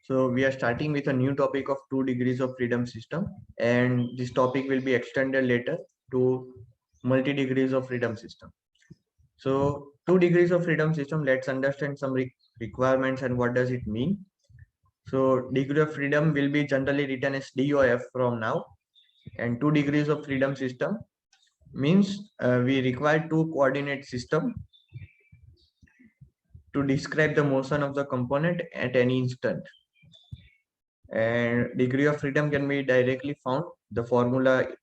So we are starting with a new topic of 2 degrees of freedom system, and this topic will be extended later to multi degrees of freedom system. So 2 degrees of freedom system, let's understand some requirements and what does it mean. So degree of freedom will be generally written as DOF from now, and 2 degrees of freedom system means we require two coordinate system to describe the motion of the component at any instant. And degree of freedom can be directly found. The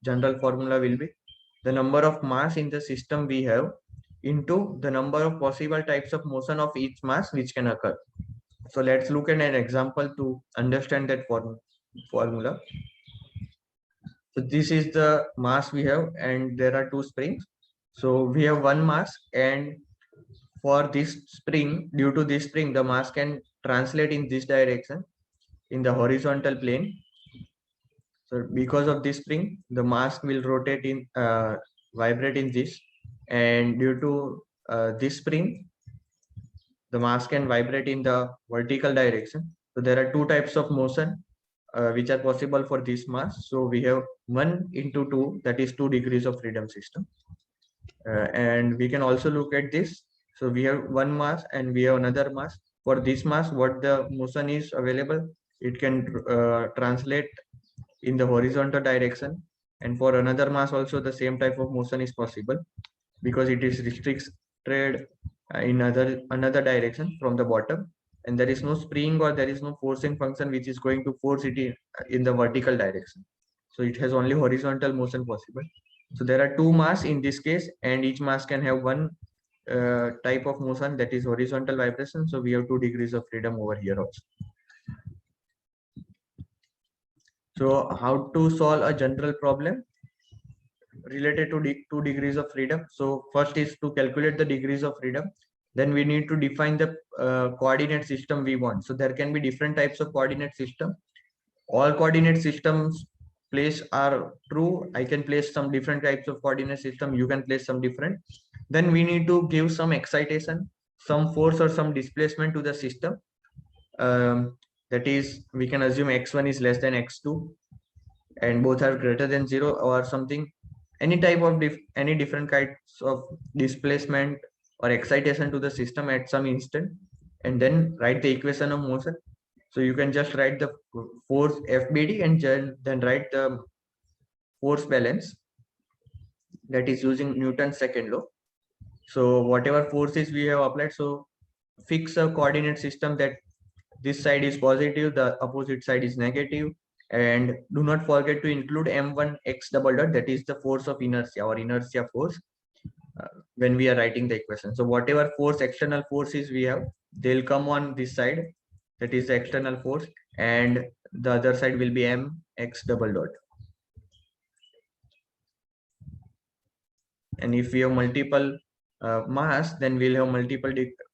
general formula will be the number of mass in the system we have into the number of possible types of motion of each mass which can occur. So let's look at an example to understand that formula. So this is the mass we have, and there are two springs. So we have one mass, and for this spring, due to this spring, the mass can translate in this direction in the horizontal plane. So because of this spring, the mass will vibrate in this, and due to this spring, the mass can vibrate in the vertical direction. So there are two types of motion which are possible for this mass. So we have 1 into 2, that is 2 degrees of freedom system. And we can also look at this. So we have one mass and we have another mass. For this mass, what the motion is available, it can translate in the horizontal direction, and for another mass also the same type of motion is possible because it is restricted in another direction from the bottom, and there is no spring or there is no forcing function which is going to force it in the vertical direction. So it has only horizontal motion possible. So there are two mass in this case, and each mass can have one type of motion, that is horizontal vibration. So we have 2 degrees of freedom over here also. So how to solve a general problem related to 2 degrees of freedom? So first is to calculate the degrees of freedom. Then we need to define the coordinate system we want. So there can be different types of coordinate system. All coordinate systems place are true. I can place some different types of coordinate system. You can place some different. Then we need to give some excitation, some force or some displacement to the system. That is, we can assume x1 is less than x2 and both are greater than 0 or something. Any type of any different kinds of displacement or excitation to the system at some instant, and then write the equation of motion. So you can just write the force FBD and then write the force balance, that is using Newton's second law. So whatever forces we have applied, so fix a coordinate system that this side is positive, the opposite side is negative, and do not forget to include m1 x double dot, that is the force of inertia or inertia force when we are writing the equation. So whatever force, external forces we have, they'll come on this side, that is the external force, and the other side will be m x double dot. And if we have multiple mass, then we'll have multiple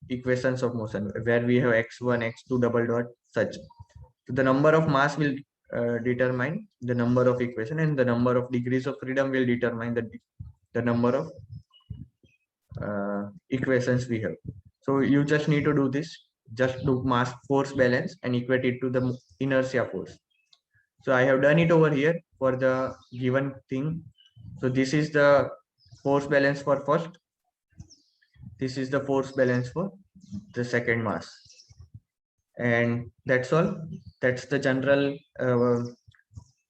equations of motion where we have x1 x2 double dot such. So the number of mass will determine the number of equation, and the number of degrees of freedom will determine the number of equations we have. So you just need to do this, just do mass force balance and equate it to the inertia force. So I have done it over here for the given thing. So this is the force balance for first, this is the force balance for the second mass, and that's all. That's the general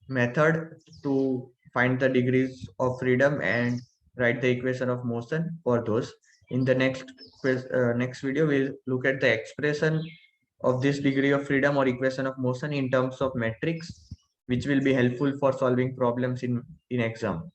method to find the degrees of freedom and write the equation of motion for those. In the next video, we'll look at the expression of this degree of freedom or equation of motion in terms of metrics, which will be helpful for solving problems in exam.